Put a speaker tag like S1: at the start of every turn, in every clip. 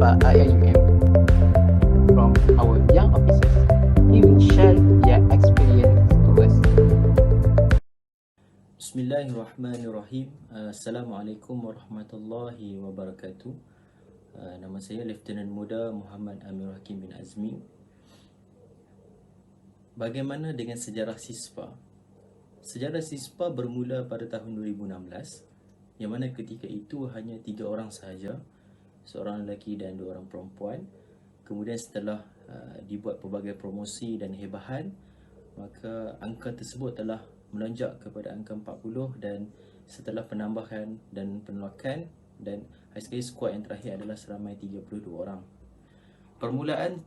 S1: IIUM. From our young officers, he will share their experience to us.
S2: Bismillahirrahmanirrahim. Assalamualaikum warahmatullahi wabarakatuh. Nama saya Lieutenant Muda Muhammad Amir Hakim bin Azmi. Bagaimana dengan sejarah SISPA? Sejarah SISPA bermula pada tahun 2016, yang mana ketika itu hanya 3 orang sahaja, seorang lelaki dan 2 orang perempuan. Kemudian setelah dibuat pelbagai promosi dan hebahan, maka angka tersebut telah melonjak kepada angka 40, dan setelah penambahan dan penolakan, dan sekali skuad yang terakhir adalah seramai 32 orang. Permulaan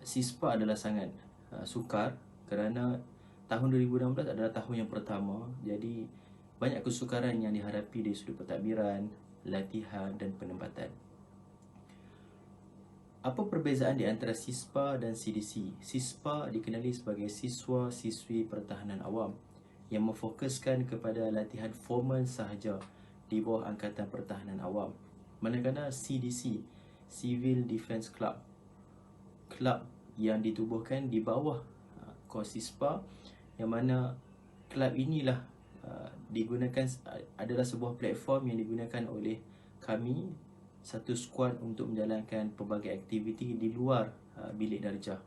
S2: SISPA adalah sangat sukar kerana tahun 2016 adalah tahun yang pertama, jadi banyak kesukaran yang dihadapi dari sudut pentadbiran, latihan dan penempatan. Apa perbezaan di antara SISPA dan CDC? SISPA dikenali sebagai Siswa-Siswi Pertahanan Awam yang memfokuskan kepada latihan formal sahaja di bawah Angkatan Pertahanan Awam. Manakala CDC, Civil Defence Club, kelab yang ditubuhkan di bawah KOS SISPA, yang mana kelab inilah digunakan, adalah sebuah platform yang digunakan oleh kami, satu skuad, untuk menjalankan pelbagai aktiviti di luar bilik darjah.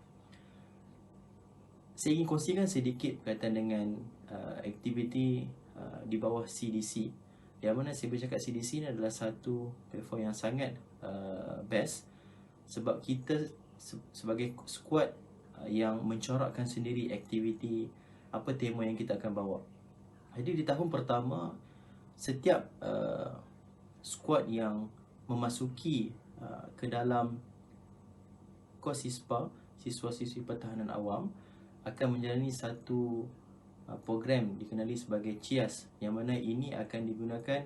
S2: Saya ingin kongsikan sedikit berkaitan dengan aktiviti di bawah CDC. Yang mana saya bercakap CDC ini adalah satu platform yang sangat best, sebab kita sebagai skuad yang mencorakkan sendiri aktiviti apa tema yang kita akan bawa. Jadi di tahun pertama, setiap skuad yang memasuki ke dalam KOS SISPA, Siswa-Siswi Pertahanan Awam, akan menjalani satu program dikenali sebagai CIAS, yang mana ini akan digunakan.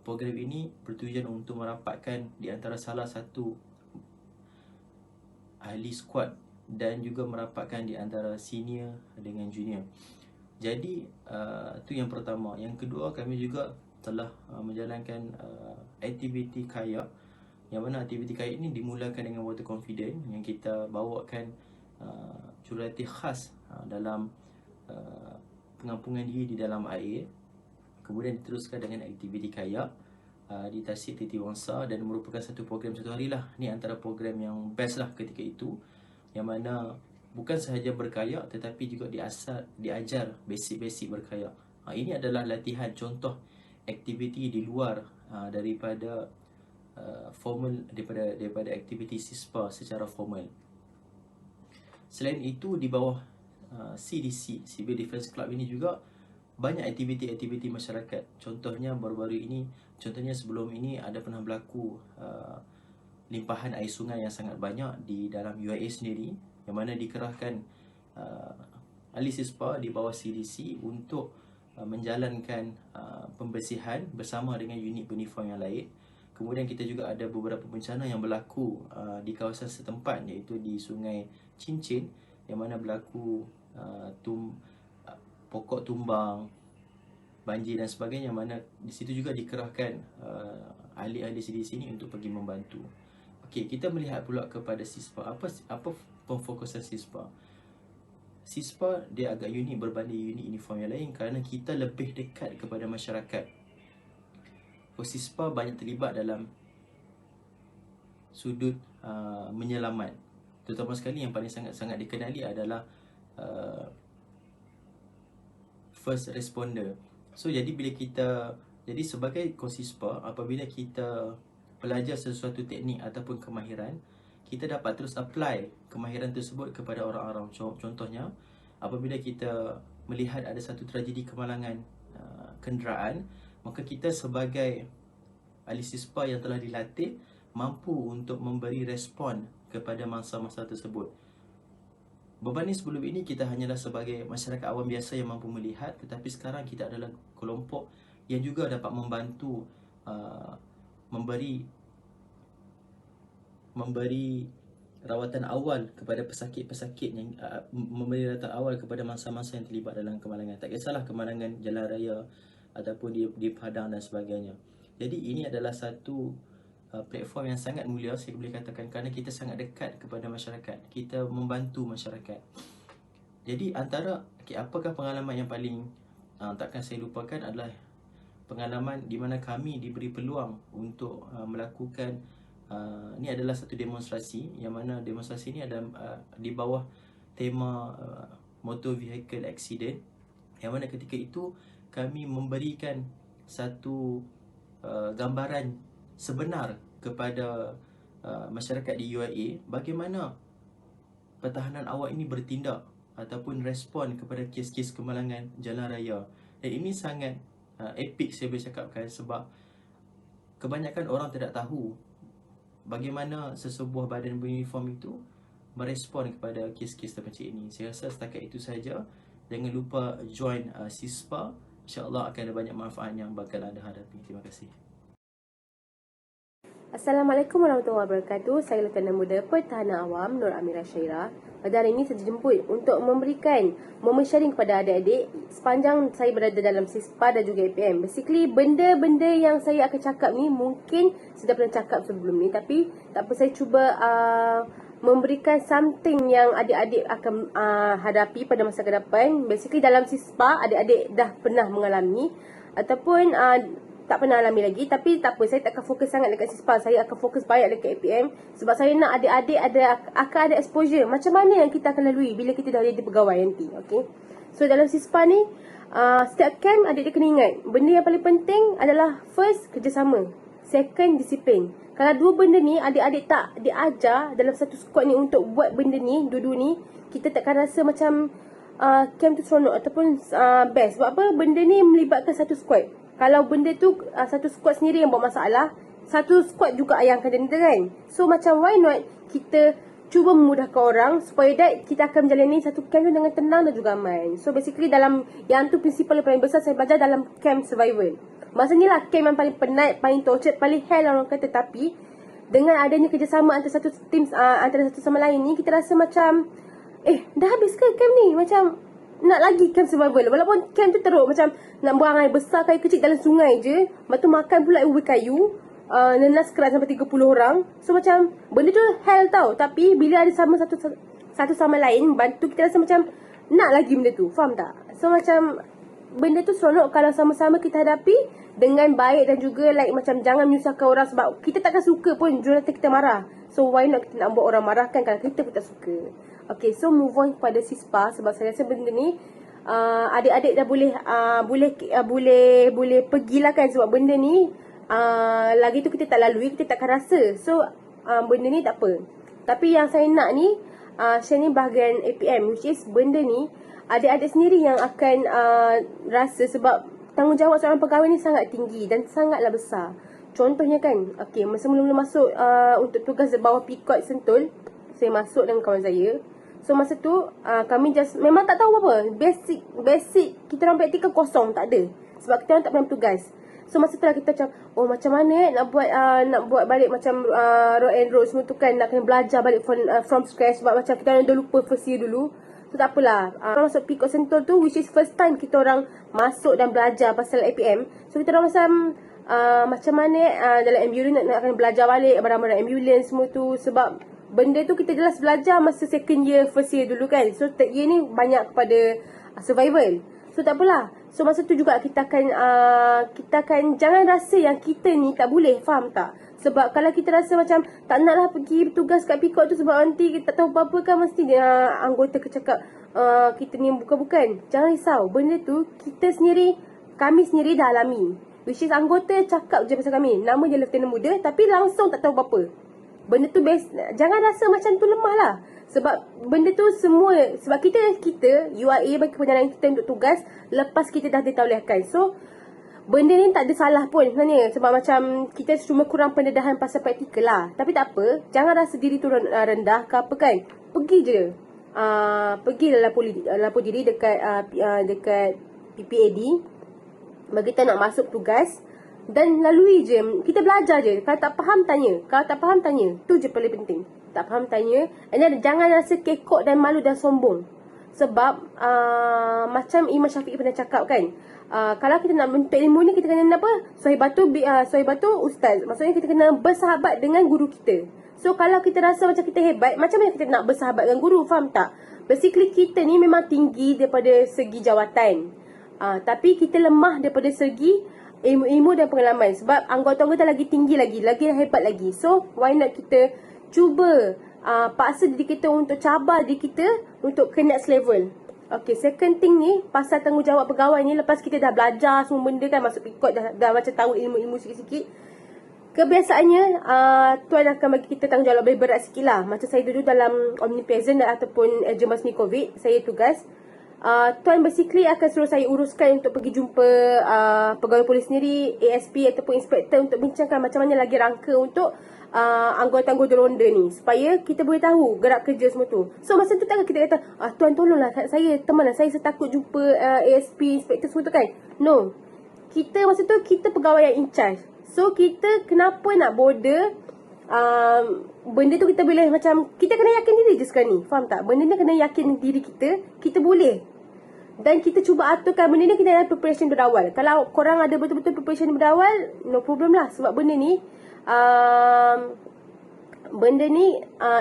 S2: Program ini bertujuan untuk merapatkan di antara salah satu ahli skuad dan juga merapatkan di antara senior dengan junior. Jadi itu yang pertama. Yang kedua, kami juga telah menjalankan aktiviti kayak, yang mana aktiviti kayak ini dimulakan dengan water confident, yang kita bawakan jurulatih khas dalam pengampungan diri di dalam air. Kemudian diteruskan dengan aktiviti kayak di Tasik Titi Wangsa, dan merupakan satu program satu hari lah. Ni antara program yang best lah ketika itu, yang mana bukan sahaja berkayak tetapi juga diajar basic-basic berkayak. Ini adalah latihan contoh aktiviti di luar daripada formal, daripada aktiviti SISPA secara formal. Selain itu, di bawah CDC, Civil Defence Club ini juga banyak aktiviti-aktiviti masyarakat. Contohnya baru-baru ini, contohnya sebelum ini ada pernah berlaku limpahan air sungai yang sangat banyak di dalam UIA sendiri, yang mana dikerahkan ahli SISPA di bawah CDC untuk menjalankan pembersihan bersama dengan unit uniform yang lain. Kemudian kita juga ada beberapa bencana yang berlaku di kawasan setempat, iaitu di Sungai Cincin, yang mana berlaku pokok tumbang, banjir dan sebagainya, yang mana di situ juga dikerahkan ahli-ahli CDC ini untuk pergi membantu. Okey, kita melihat pula kepada SISPA. Apa pemfokusan SISPA? SISPA dia agak unik berbanding unit uniform yang lain kerana kita lebih dekat kepada masyarakat. SISPA banyak terlibat dalam sudut menyelamat. Terutama sekali yang paling sangat dikenali adalah first responder. So jadi jadi sebagai SISPA, apabila kita belajar sesuatu teknik ataupun kemahiran, kita dapat terus apply kemahiran tersebut kepada orang-orang. Contohnya, apabila kita melihat ada satu tragedi kemalangan kenderaan, maka kita sebagai ahli SISPA yang telah dilatih mampu untuk memberi respon kepada masa-masa tersebut. Berbanding sebelum ini, kita hanyalah sebagai masyarakat awam biasa yang mampu melihat, tetapi sekarang kita adalah kelompok yang juga dapat membantu memberi rawatan awal kepada pesakit-pesakit, yang memberi rawatan awal kepada masa-masa yang terlibat dalam kemalangan. Tak kisahlah kemalangan jalan raya ataupun di padang dan sebagainya. Jadi ini adalah satu platform yang sangat mulia, saya boleh katakan, kerana kita sangat dekat kepada masyarakat, kita membantu masyarakat. Jadi antara apakah pengalaman yang paling takkan saya lupakan adalah pengalaman di mana kami diberi peluang untuk melakukan ni adalah satu demonstrasi, yang mana demonstrasi ni ada di bawah tema motor vehicle accident, yang mana ketika itu kami memberikan satu gambaran sebenar kepada masyarakat di UIA bagaimana pertahanan awak ini bertindak ataupun respon kepada kes-kes kemalangan jalan raya. Dan ini sangat epic saya boleh cakapkan, sebab kebanyakan orang tidak tahu bagaimana sesebuah badan beruniform itu merespon kepada kes-kes terpencil ini. Saya rasa setakat itu saja. Jangan lupa join CISPA. InsyaAllah akan ada banyak manfaat yang bakal anda hadapi. Terima kasih.
S3: Assalamualaikum warahmatullahi wabarakatuh. Saya Lieutenant Muda Pertahanan Awam Nur Amirah Syairah. Pada hari ini saya dijemput untuk memberikan momen sharing kepada adik-adik sepanjang saya berada dalam CISPA dan juga APM. Basically, benda-benda yang saya akan cakap ni mungkin sudah pernah cakap sebelum ni, tapi tak apa, saya cuba memberikan something yang adik-adik akan hadapi pada masa ke depan. Basically, dalam CISPA, adik-adik dah pernah mengalami ataupun tak pernah alami lagi. Tapi tak apa, saya tak akan fokus sangat dekat CISPA. Saya akan fokus banyak dekat APM. Sebab saya nak adik-adik akan ada exposure macam mana yang kita akan lalui bila kita dah jadi pegawai nanti. Okay? So dalam CISPA ni, setiap camp adik-adik kena ingat, benda yang paling penting adalah first, kerjasama. Second, disiplin. Kalau dua benda ni adik-adik tak diajar dalam satu squad ni untuk buat benda ni, dua-dua ni, kita takkan rasa macam camp tu seronok ataupun best. Sebab apa? Benda ni melibatkan satu squad. Kalau benda tu satu squad sendiri yang buat masalah, satu squad juga yang akan denda kan. So macam why not kita cuba memudahkan orang supaya that kita akan menjalani satu camp tu dengan tenang dan juga aman. So basically dalam yang tu prinsipal yang paling besar saya belajar dalam camp survival. Masa ni lah camp yang paling penat, paling tortured, paling hell orang kata. Tapi dengan adanya kerjasama antara satu tim, antara satu sama lain ni, kita rasa macam dah habis ke camp ni? Macam nak lagi camp survival. Walaupun camp tu teruk, macam nak buang air besar kayu kecil dalam sungai je. Lepas tu makan pula ubi kayu, nenas keras sampai 30 orang. So macam benda tu hell tau. Tapi bila ada sama satu sama lain bantu, kita rasa macam nak lagi benda tu. Faham tak? So macam benda tu seronok kalau sama-sama kita hadapi dengan baik dan juga like macam jangan menyusahkan orang, sebab kita takkan suka pun juratan kita marah. So why not kita nak buat orang marah kan kalau kita pun tak suka. Okay, so move on kepada CISPA, sebab saya rasa benda ni adik-adik dah boleh pergilah kan, sebab benda ni lagi tu kita tak lalui, kita takkan rasa. So benda ni tak apa. Tapi yang saya nak ni share ni bahagian APM, which is benda ni adik-adik sendiri yang akan rasa, sebab tanggungjawab seorang pegawai ni sangat tinggi dan sangatlah besar. Contohnya kan, okay, masa mula-mula masuk untuk tugas di bawah Pikot Sentul, saya masuk dengan kawan saya. So masa tu kami just memang tak tahu apa. Basic kita orang praktikal kosong, tak ada. Sebab kita orang tak pernah bertugas. So masa tu lah kita macam, oh macam mana nak buat balik macam road and road semua tu kan, nak kena belajar balik from scratch, sebab macam kita orang dah lupa first year dulu. So tak apalah. Masuk Pikot Sentul tu, which is first time kita orang masuk dan belajar pasal APM. So kita orang macam mana dalam ambulance nak kena belajar balik barang-barang ambulance semua tu. Sebab benda tu kita jelas belajar masa second year, first year dulu kan. So third year ni banyak kepada survival. So tak apalah. So masa tu juga kita akan jangan rasa yang kita ni tak boleh, faham tak? Sebab kalau kita rasa macam tak naklah pergi bertugas kat Pikot tu sebab nanti kita tak tahu apa-apa kan, mesti anggota cakap kita ni bukan. Jangan risau. Benda tu kami sendiri dah alami. Which is anggota cakap je pasal kami, nama je Lieutenant Muda, tapi langsung tak tahu apa-apa. Benda tu best. Jangan rasa macam tu lemah lah. Sebab benda tu semua, sebab kita UIA bagi kebenaran kita untuk tugas lepas kita dah ditauliahkan. So benda ni tak ada salah pun sebenarnya. Sebab macam kita cuma kurang pendedahan pasal praktikal lah. Tapi tak apa, jangan rasa diri tu rendah ke apa kan. Pergi je. Pergi lapor diri dekat PPAD bagi kita nak masuk tugas. Dan lalui je. Kita belajar je. Kalau tak faham, tanya. Kalau tak faham, tanya. Tu je paling penting. Tak faham, tanya. And then jangan rasa kekok dan malu dan sombong. Sebab macam Imam Syafi'i pernah cakap kan, kalau kita nak menuntut ilmu ni, kita kena apa? Sahibatu ustaz. Maksudnya kita kena bersahabat dengan guru kita. So kalau kita rasa macam kita hebat, macam mana kita nak bersahabat dengan guru? Faham tak? Basically kita ni memang tinggi daripada segi jawatan, tapi kita lemah daripada segi ilmu dan pengalaman. Sebab anggota-anggota lagi tinggi lagi hebat lagi. So why not kita cuba paksa diri kita untuk cabar diri kita untuk ke next level. Okay, second thing ni pasal tanggungjawab pegawai ni, lepas kita dah belajar semua benda kan, masuk pikot dah macam tahu ilmu-ilmu sikit-sikit, kebiasaannya tuan akan bagi kita tanggungjawab lebih berat sikit lah. Macam saya dulu dalam Omnipresent ataupun Jemas ni COVID, saya tugas, tuan basically akan suruh saya uruskan untuk pergi jumpa pegawai polis sendiri, ASP ataupun inspektor, untuk bincangkan macam mana lagi rangka untuk anggota-anggota ronda ni, supaya kita boleh tahu gerak kerja semua tu. So masa tu takkan kita kata, tuan tolonglah kat saya, teman saya takut jumpa ASP, inspektor semua tu kan. No, kita masa tu kita pegawai yang in charge. So kita kenapa nak border benda tu, kita boleh macam, kita kena yakin diri je sekarang ni. Faham tak? Benda ni kena yakin diri kita boleh. Dan kita cuba aturkan benda ni, kita ada preparation berawal. Kalau korang ada betul-betul preparation berawal, no problem lah. Sebab benda ni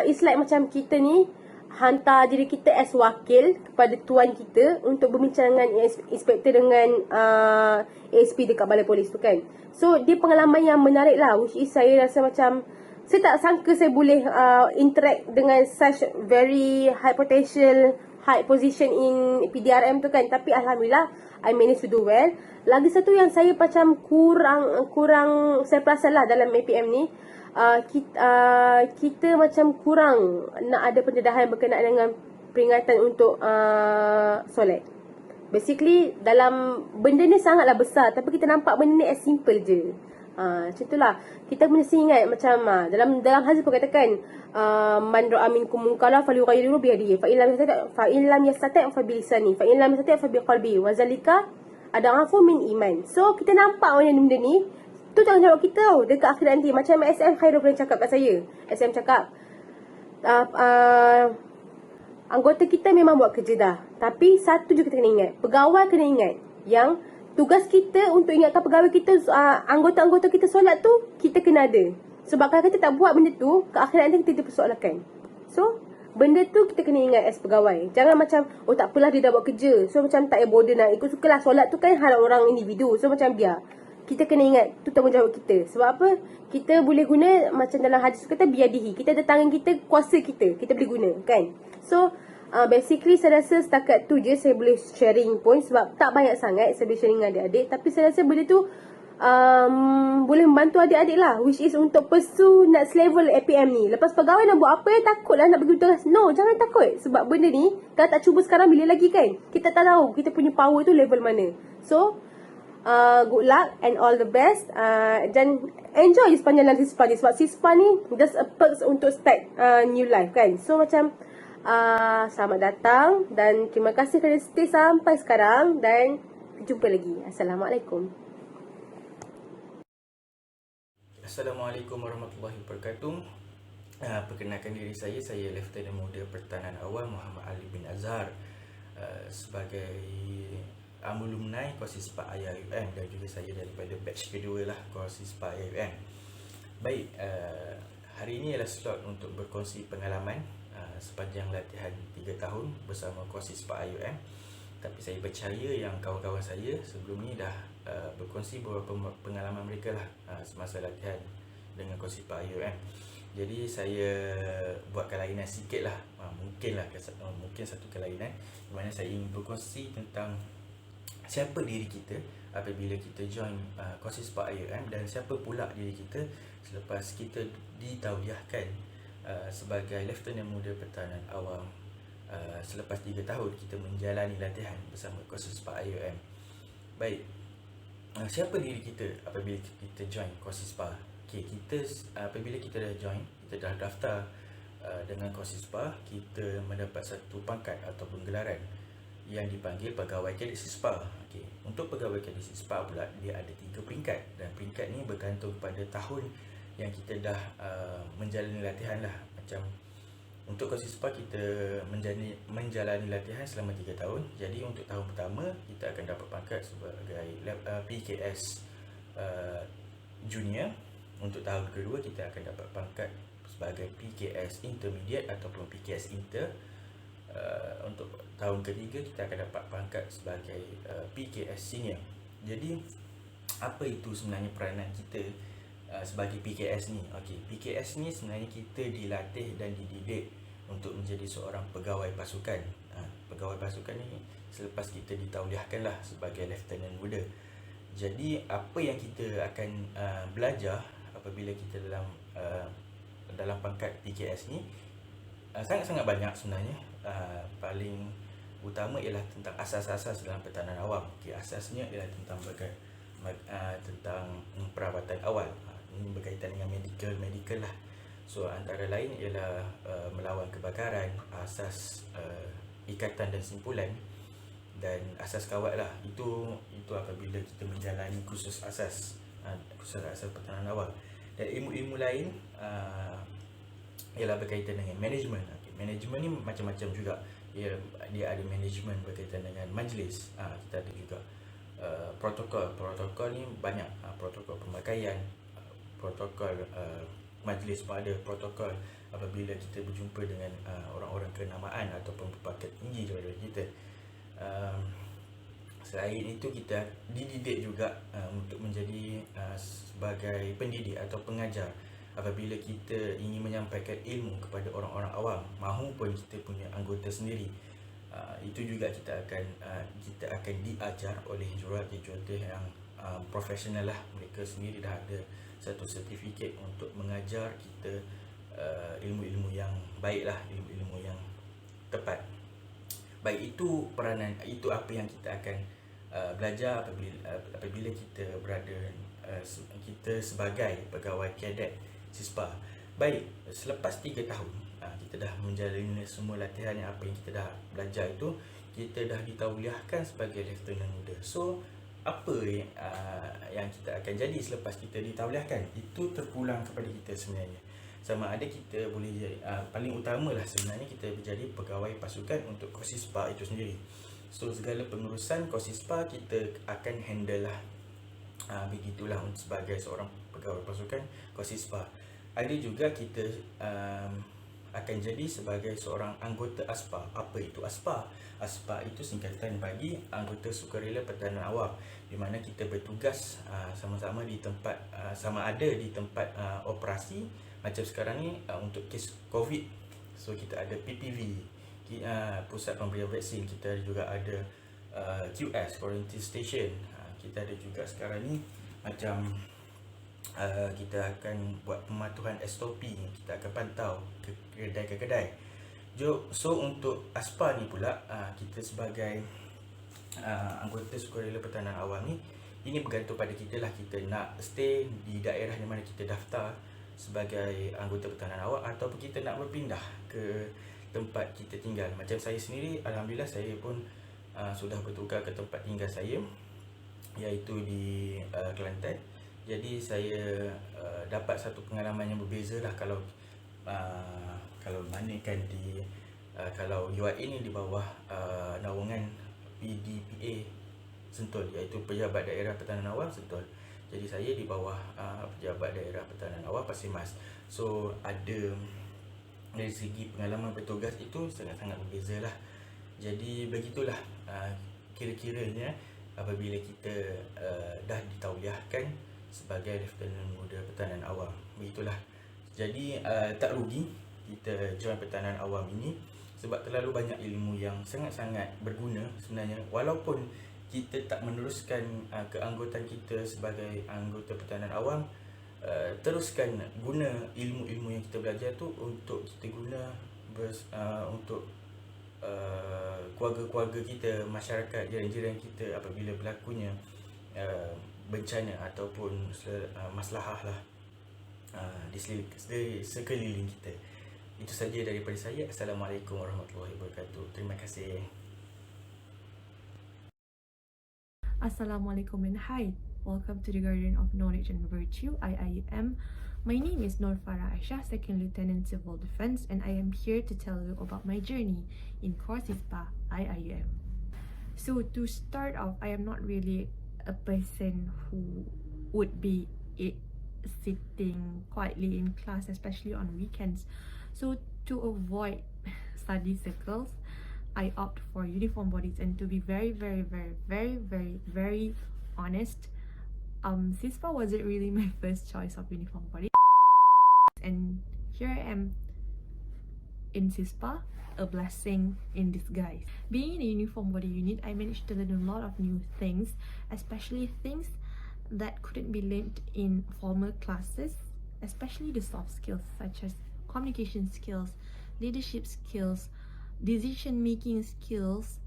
S3: it's like macam kita ni hantar diri kita as wakil kepada tuan kita untuk berbincang dengan inspektor, dengan ASP dekat balai polis tu kan. So dia pengalaman yang menarik lah, which is saya rasa macam, saya tak sangka saya boleh interact dengan such very high potential, high position in PDRM tu kan. Tapi Alhamdulillah I managed to do well. Lagi satu yang saya macam kurang saya perasan lah dalam APM ni, kita macam kurang nak ada pendedahan berkenaan dengan peringatan untuk solat. Basically dalam benda ni sangatlah besar, tapi kita nampak benda ni as simple je. Macam itulah. Kita mesti ingat macam dalam hadis pun katakan, man ra'a minkum munkaran falyughayyirhu bi yadihi, fa in lam yastati' fa bi lisani, fa in lam yastati' fa bi qalbi, wa zalika ad'afu min iman. So kita nampak benda ni, tu tanggungjawab kita tau dekat akhir nanti. Macam SM Khairul pernah cakap kat saya. SM cakap, anggota kita memang buat kerja dah, tapi satu je kita kena ingat, pegawai kena ingat yang tugas kita untuk ingatkan pegawai kita, anggota-anggota kita solat tu, kita kena ada. Sebab kalau kita tak buat benda tu, ke akhirat nanti kita dipersoalkan. So benda tu kita kena ingat as pegawai. Jangan macam, tak apalah dia dah buat kerja, so macam tak payah border nak ikut sukalah. Solat tu kan hal orang individu, so macam biar. Kita kena ingat tu tanggungjawab kita. Sebab apa? Kita boleh guna, macam dalam hadis kata biadihi, kita ada tangan kita, kuasa kita boleh guna kan. So basically saya rasa setakat tu je saya boleh sharing pun, sebab tak banyak sangat saya boleh sharing dengan adik-adik. Tapi saya rasa benda tu boleh membantu adik-adik lah, which is untuk pursue next level APM ni. Lepas pegawai nak buat apa, takutlah nak pergi tugas. No, jangan takut. Sebab benda ni kalau tak cuba sekarang, bila lagi kan, kita tak tahu kita punya power tu level mana. So good luck and all the best, dan enjoy sepanjang dalam SISPA ni. Sebab SISPA ni just a perks untuk start new life kan. So macam selamat datang dan terima kasih kerana stay sampai sekarang, dan jumpa lagi. Assalamualaikum.
S2: Assalamualaikum warahmatullahi wabarakatuh. Perkenalkan diri saya Lieutenant Muda Pertahanan Awam Muhammad Ali bin Azhar, sebagai alumni Kosispa IAUM, dan juga saya daripada batch kedua lah Kosispa IAUM. Baik, hari ini adalah slot untuk berkongsi pengalaman sepanjang latihan 3 tahun bersama Kosispa IAUM. Tapi saya percaya yang kawan-kawan saya sebelum ni dah berkongsi beberapa pengalaman mereka lah semasa latihan dengan Kosispa IAUM. Jadi saya buat kelainan sikit lah, mungkin satu kelainan di mana saya ingin berkongsi tentang siapa diri kita apabila kita join Kosispa IAUM, dan siapa pula diri kita selepas kita ditauliahkan sebagai Lieutenant Muda Pertahanan Awam selepas 3 tahun kita menjalani latihan bersama Kosispa IAUM. Baik, siapa diri kita apabila kita join Kosispa? Okay, apabila kita dah join, kita dah daftar dengan Kosispa, kita mendapat satu pangkat ataupun gelaran yang dipanggil pegawai kadet SISPA. Okay. Untuk pegawai kadet SISPA pula, dia ada 3 peringkat, dan peringkat ni bergantung pada tahun yang kita dah menjalani latihan lah. Macam
S4: Untuk COSISPA kita menjalani latihan selama 3 tahun. Jadi untuk tahun pertama kita akan dapat pangkat sebagai PKS Junior. Untuk tahun kedua kita akan dapat pangkat sebagai PKS Intermediate ataupun PKS Inter. Untuk tahun ketiga kita akan dapat pangkat sebagai PKS Senior. Jadi apa itu sebenarnya peranan kita sebagai PKS ni? Okey, PKS ni sebenarnya kita dilatih dan dididik untuk menjadi seorang pegawai pasukan. Pegawai pasukan ni selepas kita ditauliahkan lah sebagai Lieutenant Muda. Jadi apa yang kita akan belajar apabila kita dalam pangkat PKS ni sangat-sangat banyak sebenarnya. Paling utama ialah tentang asas-asas dalam pertahanan awam. Okey, asasnya ialah tentang tentang perawatan awal. Ini berkaitan dengan medical lah. So antara lain ialah melawan kebakaran, asas ikatan dan simpulan, dan asas kawat lah. Itu apabila kita menjalani kursus asas pertahanan awal. Dan ilmu-ilmu lain ialah berkaitan dengan management. Okay, management ni macam-macam juga. Dia ada management berkaitan dengan majlis. Kita ada juga protokol ni banyak. Protokol pemakaian, protokol majlis pun ada, protokol apabila kita berjumpa dengan orang-orang kenamaan ataupun berpangkat tinggi daripada kita. Selain itu kita dididik juga untuk menjadi sebagai pendidik atau pengajar apabila kita ingin menyampaikan ilmu kepada orang-orang awam mahupun kita punya anggota sendiri. Itu juga kita akan diajar oleh jurulatih yang profesional lah. Mereka sendiri dah ada satu sertifikat untuk mengajar kita ilmu-ilmu yang baik lah, ilmu-ilmu yang tepat. Baik, itu peranan, itu apa yang kita akan belajar apabila kita kita sebagai pegawai kadet CISPA. Baik, selepas 3 tahun kita dah menjalani semua latihan yang apa yang kita dah belajar itu, kita dah ditauliahkan sebagai Lieutenant Muda. So apa yang kita akan jadi selepas kita ditauliahkan, itu terpulang kepada kita sebenarnya. Sama ada kita boleh jadi, paling utamalah sebenarnya kita menjadi pegawai pasukan untuk COSISPA itu sendiri. So segala pengurusan COSISPA kita akan handle lah. Begitulah sebagai seorang pegawai pasukan COSISPA. Ada juga kita akan jadi sebagai seorang anggota ASPA. Apa itu ASPA? ASPA itu singkatan bagi Anggota Sukarela Pertahanan Awam, di mana kita bertugas sama-sama di tempat sama ada di tempat operasi macam sekarang ni untuk kes COVID. So kita ada PPV, Pusat Pemberian Vaksin. Kita juga ada QS, Quarantine Station. Kita ada juga sekarang ni macam kita akan buat pematuhan SOP. Kita akan pantau ke kedai-kedai. So untuk ASPA ni pula, kita sebagai anggota Sukarela Pertahanan Awam ni, ini bergantung pada kita lah. Kita nak stay di daerah di mana kita daftar sebagai anggota pertahanan awam, ataupun kita nak berpindah ke tempat kita tinggal. Macam saya sendiri, alhamdulillah saya pun sudah bertukar ke tempat tinggal saya, iaitu di Kelantan. Jadi saya dapat satu pengalaman yang berbeza lah. Kalau manakan kalau UAE ni di bawah naungan PDPA Sentul, iaitu Pejabat Daerah Pertahanan Awam Sentul. Jadi saya di bawah Pejabat Daerah Pertahanan Awam Pasir Mas. So ada dari segi pengalaman bertugas itu sangat-sangat berbeza lah. Jadi begitulah kira-kiranya apabila kita dah ditauliahkan sebagai Lieutenant Muda Pertahanan Awam. Begitulah. Jadi tak rugi kita join pertahanan awam ini, sebab terlalu banyak ilmu yang sangat-sangat berguna sebenarnya. Walaupun kita tak meneruskan keanggotaan kita sebagai anggota pertahanan awam, teruskan guna ilmu-ilmu yang kita belajar tu untuk kita guna untuk keluarga-keluarga kita, masyarakat, jiran-jiran kita apabila berlakunya bencana ataupun masalah lah di sekeliling kita. Itu saja daripada saya. Assalamualaikum warahmatullahi wabarakatuh. Terima kasih.
S5: Assalamualaikum and hi. Welcome to the Garden of Knowledge and Virtue, IIUM. My name is Nur Farah Aisha, Second Lieutenant Civil Defense, and I am here to tell you about my journey in CORSISPA, IIUM. So to start off, I am not really a person who would be sitting quietly in class, especially on weekends. So to avoid study circles, I opt for uniform bodies. And to be very honest, CISPA wasn't really my first choice of uniform body. And here I am in CISPA, a blessing in disguise. Being in a uniform body unit, I managed to learn a lot of new things, especially things that couldn't be learned in formal classes, especially the soft skills such as communication skills, leadership skills, decision-making skills,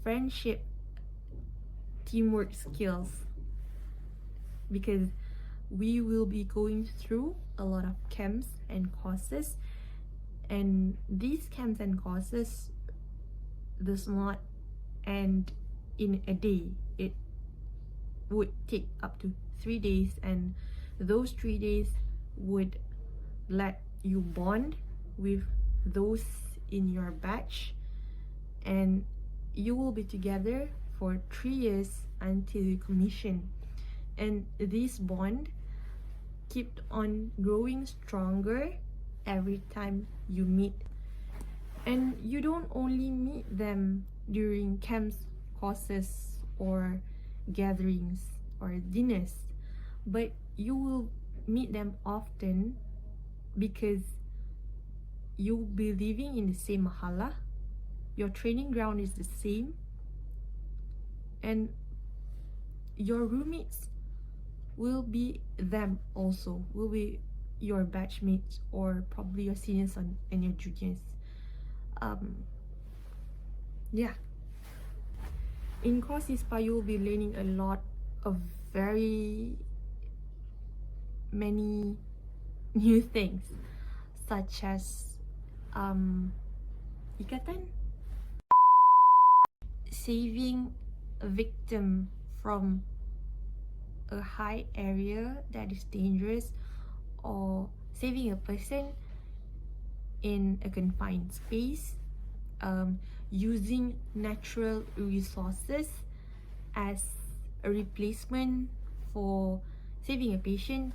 S5: friendship, teamwork skills, because we will be going through a lot of camps and courses, and these camps and courses does not end in a day. It would take up to 3 days, and those 3 days would let you bond with those in your batch, and you will be together for 3 years until you commission. And this bond kept on growing stronger every time you meet. And you don't only meet them during camps, courses, or gatherings or dinners, but you will meet them often because you'll be living in the same mahala, your training ground is the same, and your roommates will be them also, will be your batchmates or probably your seniors and your juniors. Yeah. In CORSISPA, you will be learning a lot of very many new things, such as ikatan, saving a victim from a high area that is dangerous, or saving a person in a confined space, using natural resources as a replacement for saving a patient,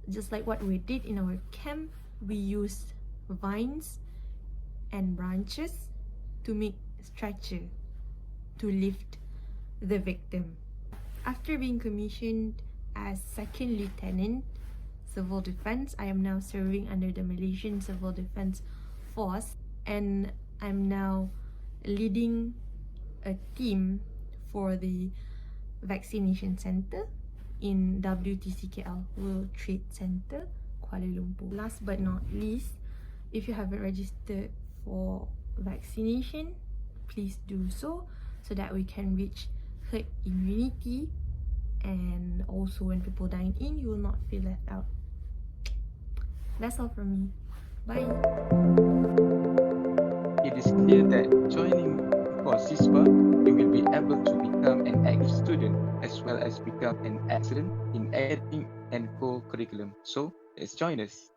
S5: just like what we did in our camp. We used vines and branches to make stretcher to lift the victim. After being commissioned as Second Lieutenant Civil Defense, I am now serving under the Malaysian Civil Defense Force, and I'm now leading a team for the vaccination center in WTCKL, World Trade Center, Kuala Lumpur. Last but not least, if you haven't registered for vaccination, please do so that we can reach herd immunity, and also when people dine in, you will not feel left out. That's all from me. Bye.
S1: It is clear that joining CORSISPA, you will be able to become an active student as well as become an excellent in editing and co-curriculum. So let's join us.